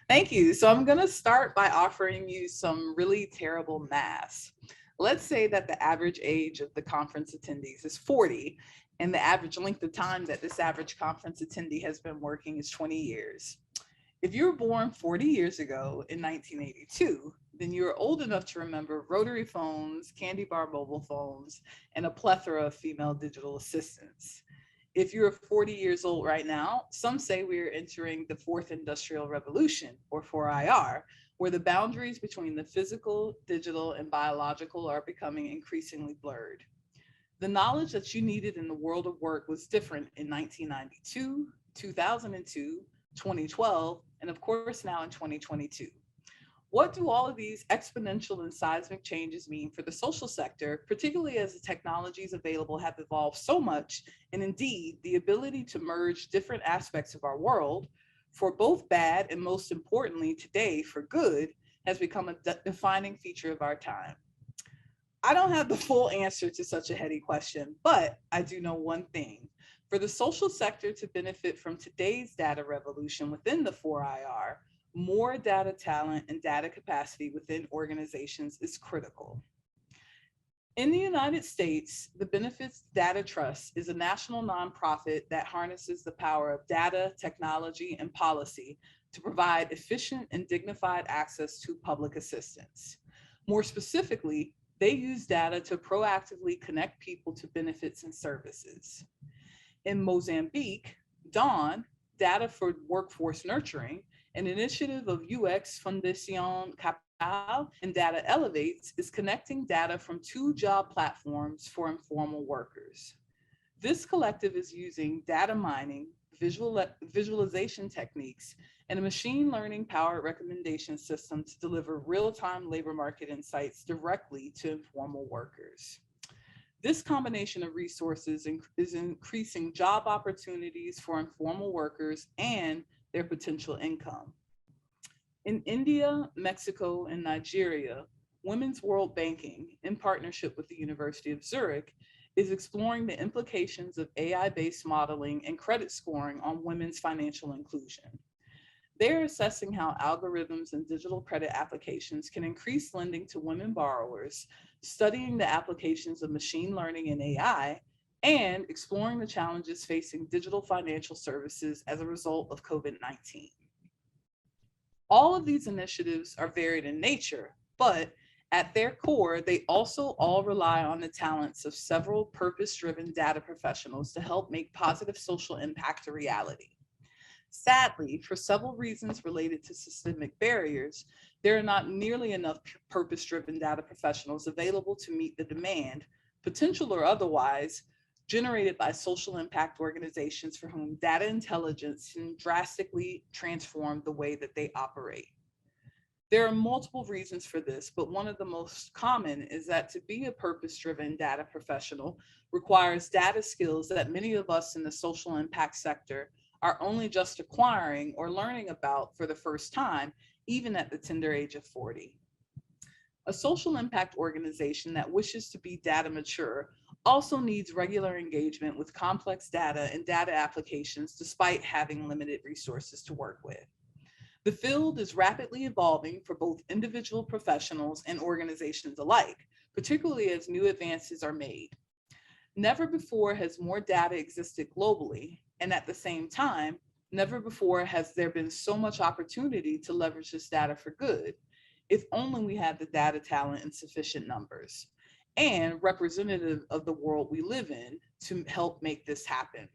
Thank you. So I'm going to start by offering you some really terrible math. Let's say that the average age of the conference attendees is 40, and the average length of time that this average conference attendee has been working is 20 years. If you were born 40 years ago in 1982, then you are old enough to remember rotary phones, candy bar mobile phones, and a plethora of female digital assistants. If you're 40 years old right now, some say we are entering the fourth industrial revolution, or 4IR, where the boundaries between the physical, digital, and biological are becoming increasingly blurred. The knowledge that you needed in the world of work was different in 1992, 2002, 2012, and of course now in 2022. What do all of these exponential and seismic changes mean for the social sector, particularly as the technologies available have evolved so much, and indeed the ability to merge different aspects of our world, for both bad and most importantly today for good, has become a defining feature of our time? I don't have the full answer to such a heady question, but I do know one thing. For the social sector to benefit from today's data revolution within the 4IR, more data talent and data capacity within organizations is critical. In the United States, the Benefits Data Trust is a national nonprofit that harnesses the power of data, technology, and policy to provide efficient and dignified access to public assistance. More specifically, they use data to proactively connect people to benefits and services. In Mozambique, DAWN, Data for Workforce Nurturing, an initiative of UX Fundación Capital and Data Elevates, is connecting data from two job platforms for informal workers. This collective is using data mining, visualization techniques, and a machine learning powered recommendation system to deliver real-time labor market insights directly to informal workers. This combination of resources is increasing job opportunities for informal workers and their potential income. In India, Mexico, and Nigeria, Women's World Banking, in partnership with the University of Zurich, is exploring the implications of AI-based modeling and credit scoring on women's financial inclusion. They're assessing how algorithms and digital credit applications can increase lending to women borrowers, studying the applications of machine learning and AI, and exploring the challenges facing digital financial services as a result of COVID-19. All of these initiatives are varied in nature, but at their core, they also all rely on the talents of several purpose-driven data professionals to help make positive social impact a reality. Sadly, for several reasons related to systemic barriers, there are not nearly enough purpose-driven data professionals available to meet the demand, potential or otherwise, generated by social impact organizations for whom data intelligence can drastically transform the way that they operate. There are multiple reasons for this, but one of the most common is that to be a purpose-driven data professional requires data skills that many of us in the social impact sector are only just acquiring or learning about for the first time, even at the tender age of 40. A social impact organization that wishes to be data mature also needs regular engagement with complex data and data applications despite having limited resources to work with. The field is rapidly evolving for both individual professionals and organizations alike, particularly as new advances are made. Never before has more data existed globally, and at the same time, never before has there been so much opportunity to leverage this data for good, if only we had the data talent in sufficient numbers, and representative of the world we live in to help make this happen.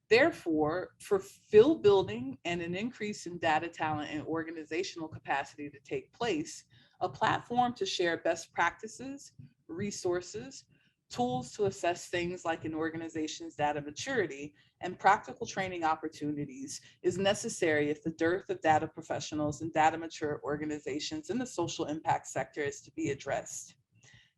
Therefore, for field building and an increase in data talent and organizational capacity to take place, a platform to share best practices, resources, tools to assess things like an organization's data maturity, and practical training opportunities is necessary if the dearth of data professionals and data mature organizations in the social impact sector is to be addressed.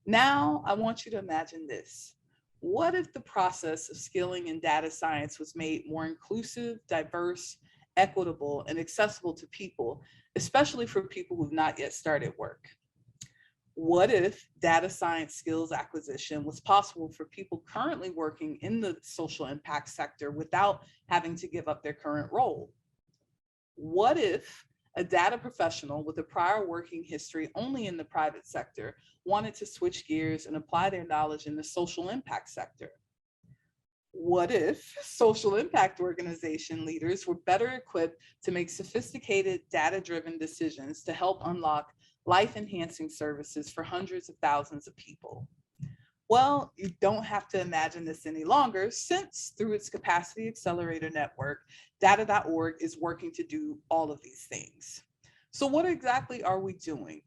Now, I want you to imagine this. What if the process of skilling in data science was made more inclusive, diverse, equitable, and accessible to people, especially for people who've not yet started work? What if data science skills acquisition was possible for people currently working in the social impact sector without having to give up their current role? What if A data professional with a prior working history only in the private sector wanted to switch gears and apply their knowledge in the social impact sector. What if social impact organization leaders were better equipped to make sophisticated data-driven decisions to help unlock life-enhancing services for hundreds of thousands of people? Well, you don't have to imagine this any longer, since through its Capacity Accelerator Network, data.org is working to do all of these things. So what exactly are we doing?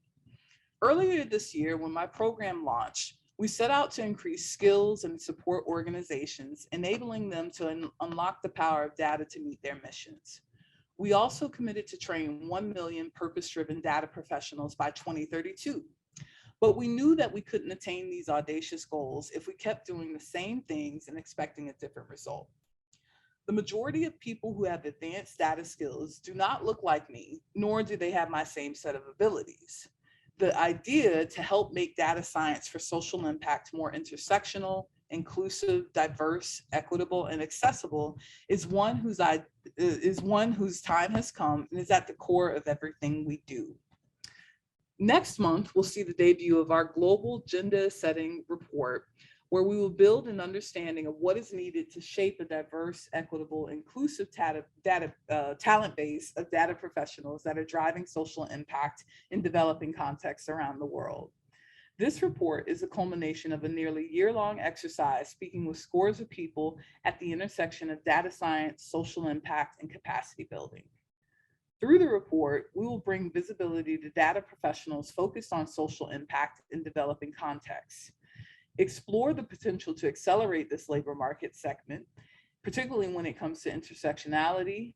Earlier this year, when my program launched, we set out to increase skills and support organizations, enabling them to unlock the power of data to meet their missions. We also committed to train 1 million purpose-driven data professionals by 2032. But we knew that we couldn't attain these audacious goals if we kept doing the same things and expecting a different result. The majority of people who have advanced data skills do not look like me, nor do they have my same set of abilities. The idea to help make data science for social impact more intersectional, inclusive, diverse, equitable, and accessible is one whose time has come and is at the core of everything we do. Next month, we'll see the debut of our global gender setting report, where we will build an understanding of what is needed to shape a diverse, equitable, inclusive talent base of data professionals that are driving social impact in developing contexts around the world. This report is a culmination of a nearly year-long exercise speaking with scores of people at the intersection of data science, social impact, and capacity building. Through the report, we will bring visibility to data professionals focused on social impact in developing contexts, explore the potential to accelerate this labor market segment, particularly when it comes to intersectionality,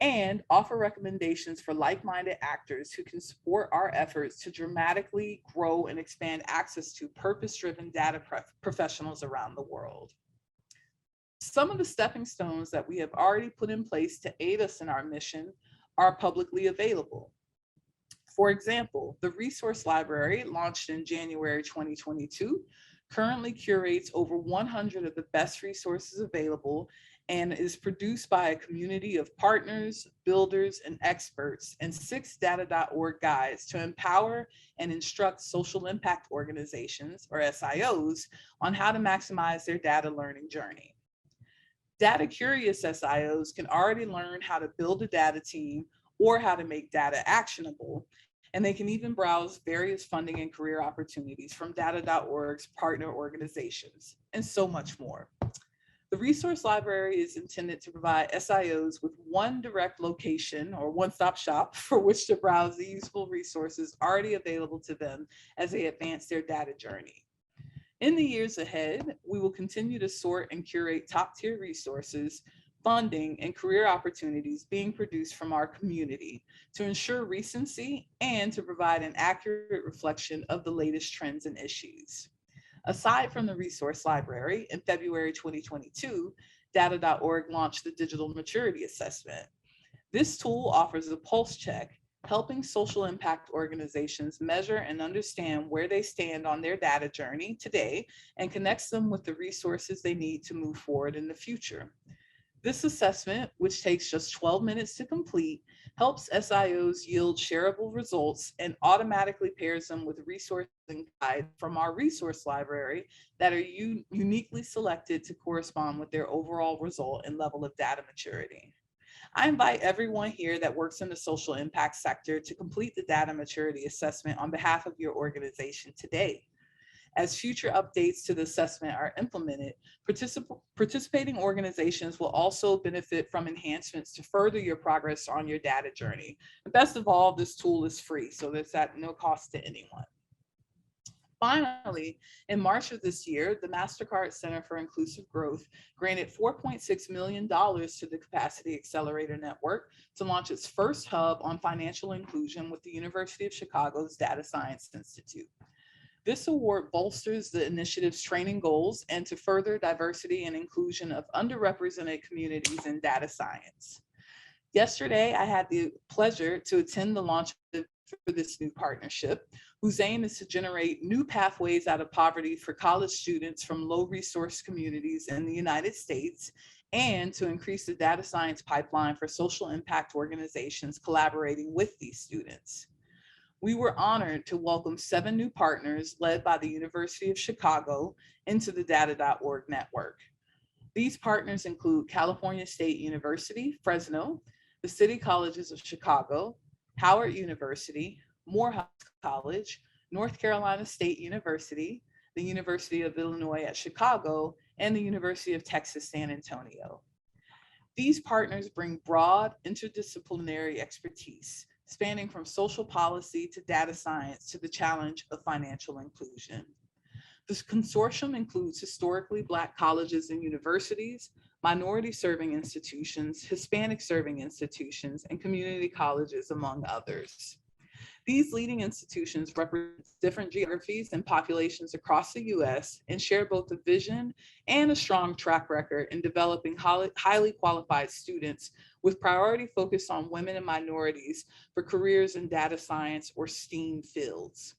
and offer recommendations for like-minded actors who can support our efforts to dramatically grow and expand access to purpose-driven data professionals around the world. Some of the stepping stones that we have already put in place to aid us in our mission are publicly available. For example, the resource library, launched in January 2022, currently curates over 100 of the best resources available and is produced by a community of partners, builders, and experts, and 6 data.org guides to empower and instruct social impact organizations, or SIOs, on how to maximize their data learning journey. Data curious SIOs can already learn how to build a data team or how to make data actionable, and they can even browse various funding and career opportunities from data.org's partner organizations, and so much more. The resource library is intended to provide SIOs with one direct location or one-stop shop for which to browse the useful resources already available to them as they advance their data journey. In the years ahead, we will continue to sort and curate top-tier resources, funding, and career opportunities being produced from our community to ensure recency and to provide an accurate reflection of the latest trends and issues. Aside from the resource library, in February 2022, data.org launched the Digital Maturity Assessment. This tool offers a pulse check, helping social impact organizations measure and understand where they stand on their data journey today and connects them with the resources they need to move forward in the future. This assessment, which takes just 12 minutes to complete, helps SIOs yield shareable results and automatically pairs them with resources and guides from our resource library that are uniquely selected to correspond with their overall result and level of data maturity. I invite everyone here that works in the social impact sector to complete the data maturity assessment on behalf of your organization today. As future updates to the assessment are implemented, participating organizations will also benefit from enhancements to further your progress on your data journey. And best of all, this tool is free, so it's at no cost to anyone. Finally, in March of this year, the MasterCard Center for Inclusive Growth granted $4.6 million to the Capacity Accelerator Network to launch its first hub on financial inclusion with the University of Chicago's Data Science Institute. This award bolsters the initiative's training goals and to further diversity and inclusion of underrepresented communities in data science. Yesterday, I had the pleasure to attend the launch for this new partnership, whose aim is to generate new pathways out of poverty for college students from low resource communities in the United States and to increase the data science pipeline for social impact organizations collaborating with these students. We were honored to welcome 7 new partners led by the University of Chicago into the data.org network. These partners include California State University, Fresno, the City Colleges of Chicago, Howard University, Morehouse College, North Carolina State University, the University of Illinois at Chicago, and the University of Texas, San Antonio. These partners bring broad interdisciplinary expertise, spanning from social policy to data science to the challenge of financial inclusion. This consortium includes historically Black colleges and universities, minority-serving institutions, Hispanic-serving institutions, and community colleges, among others. These leading institutions represent different geographies and populations across the US and share both a vision and a strong track record in developing highly qualified students with priority focus on women and minorities for careers in data science or STEAM fields.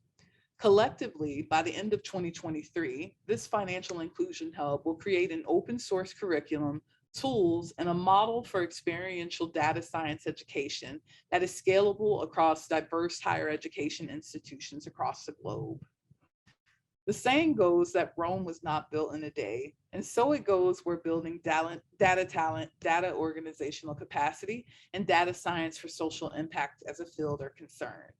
Collectively, by the end of 2023, this Financial Inclusion Hub will create an open source curriculum, tools, and a model for experiential data science education that is scalable across diverse higher education institutions across the globe. The saying goes that Rome was not built in a day, and so it goes where building data talent, data organizational capacity, and data science for social impact as a field are concerned.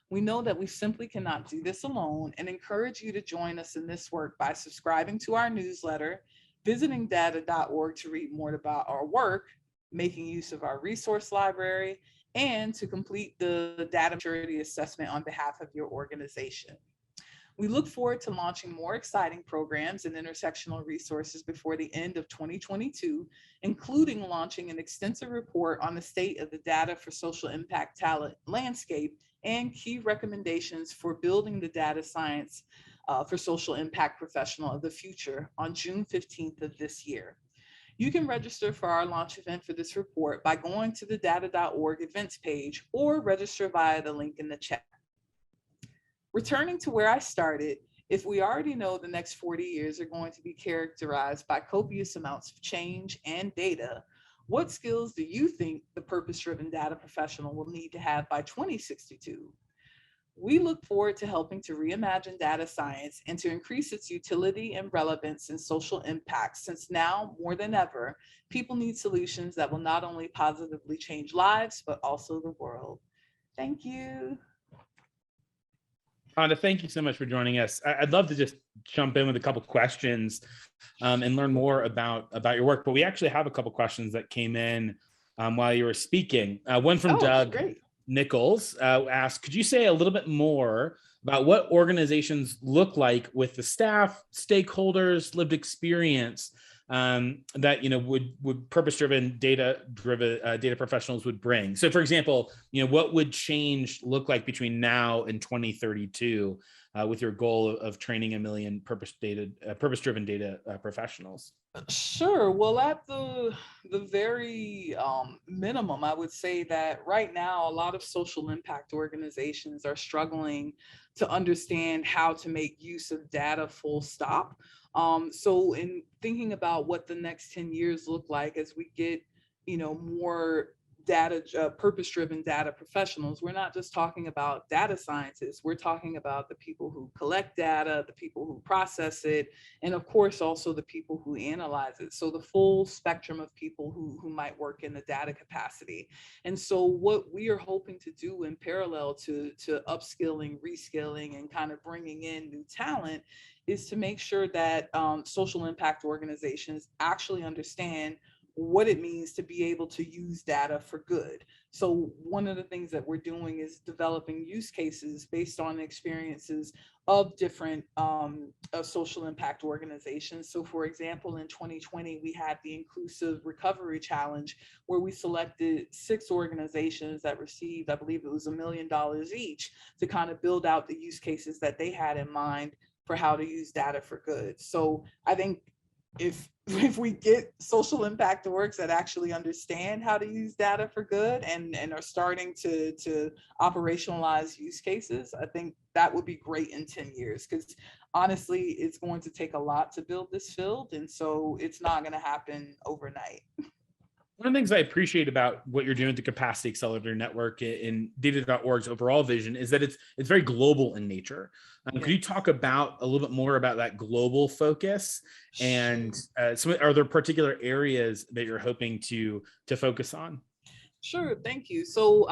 We know that we simply cannot do this alone and encourage you to join us in this work by subscribing to our newsletter, visiting data.org to read more about our work, making use of our resource library, and to complete the data maturity assessment on behalf of your organization. We look forward to launching more exciting programs and intersectional resources before the end of 2022, including launching an extensive report on the state of the data for social impact talent landscape and key recommendations for building the data science for social impact professional of the future on June 15th of this year. You can register for our launch event for this report by going to the data.org events page or register via the link in the chat. Returning to where I started, if we already know the next 40 years are going to be characterized by copious amounts of change and data, what skills do you think the purpose-driven data professional will need to have by 2062? We look forward to helping to reimagine data science and to increase its utility and relevance in social impact, since now, more than ever, people need solutions that will not only positively change lives, but also the world. Thank you. Ronda, thank you so much for joining us. I'd love to just jump in with a couple of questions and learn more about your work, but we actually have a couple of questions that came in while you were speaking. One from Doug Nichols asked, could you say a little bit more about what organizations look like with the staff, stakeholders, lived experience that would purpose-driven data professionals would bring? So, for example, what would change look like between now and 2032 with your goal of training 1 million purpose-driven data professionals? Sure. Well, at the very minimum, I would say that right now, a lot of social impact organizations are struggling to understand how to make use of data full stop. So in thinking about what the next 10 years look like as we get, more data, purpose-driven data professionals, we're not just talking about data scientists, we're talking about the people who collect data, the people who process it, and of course also the people who analyze it. So the full spectrum of people who might work in the data capacity. And so what we are hoping to do in parallel to upskilling, reskilling, and kind of bringing in new talent is to make sure that social impact organizations actually understand what it means to be able to use data for good. So one of the things that we're doing is developing use cases based on experiences of different social impact organizations. So for example, in 2020, we had the Inclusive Recovery Challenge, where we selected 6 organizations that received, I believe it was $1 million each, to kind of build out the use cases that they had in mind for how to use data for good. So I think if we get social impact orgs that actually understand how to use data for good and are starting to operationalize use cases, I think that would be great in 10 years. Because honestly, it's going to take a lot to build this field. And so it's not going to happen overnight. One of the things I appreciate about what you're doing with the Capacity Accelerator Network in Data.org's overall vision is that it's very global in nature. Could you talk about a little bit more about that global focus, and are there particular areas that you're hoping to focus on? Sure, thank you. So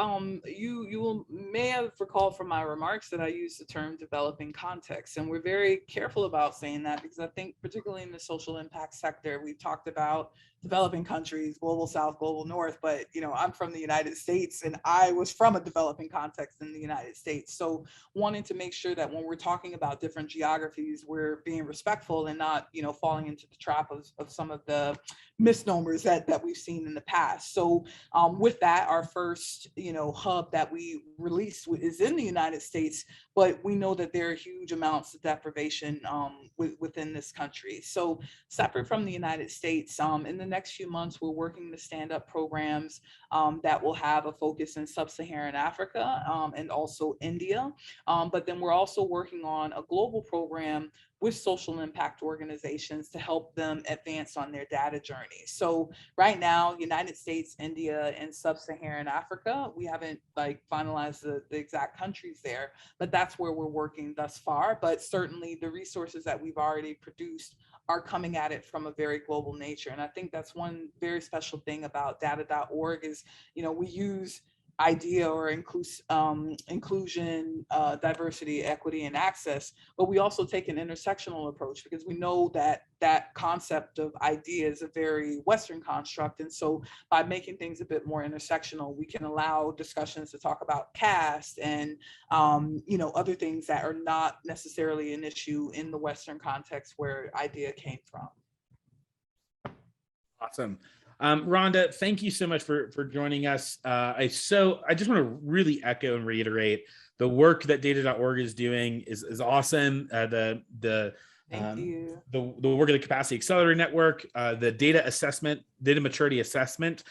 may have recalled from my remarks that I use the term developing context, and we're very careful about saying that because I think particularly in the social impact sector, we've talked about developing countries, global South, global North, but I'm from the United States and I was from a developing context in the United States. So wanting to make sure that when we're talking about different geographies, we're being respectful and not, falling into the trap of some of the misnomers that we've seen in the past. So with that, our first, hub that we released is in the United States, but we know that there are huge amounts of deprivation within this country. So separate from the United States, in the next few months, we're working to stand up programs that will have a focus in sub-Saharan Africa and also India. But then we're also working on a global program with social impact organizations to help them advance on their data journey. So right now, United States, India, and sub-Saharan Africa, we haven't finalized the exact countries there, but that's where we're working thus far. But certainly the resources that we've already produced are coming at it from a very global nature. And I think that's one very special thing about data.org is, we use idea or inclusion, diversity, equity, and access, but we also take an intersectional approach because we know that that concept of idea is a very Western construct. And so by making things a bit more intersectional, we can allow discussions to talk about caste and, other things that are not necessarily an issue in the Western context where idea came from. Awesome. Rhonda, thank you so much for joining us. I just want to really echo and reiterate the work that data.org is doing is awesome. The work of the Capacity Accelerator Network, the data maturity assessment.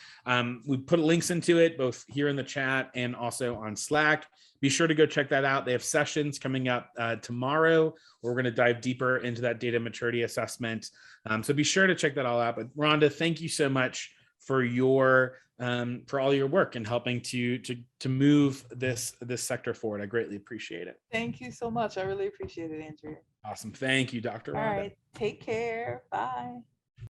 We put links into it both here in the chat and also on Slack. Be sure to go check that out. They have sessions coming up tomorrow where we're going to dive deeper into that data maturity assessment. So be sure to check that all out. But Rhonda, thank you so much for for all your work and helping to move this sector forward. I greatly appreciate it. Thank you so much. I really appreciate it, Andrew. Awesome. Thank you, Dr. Rhonda. All right. Take care. Bye.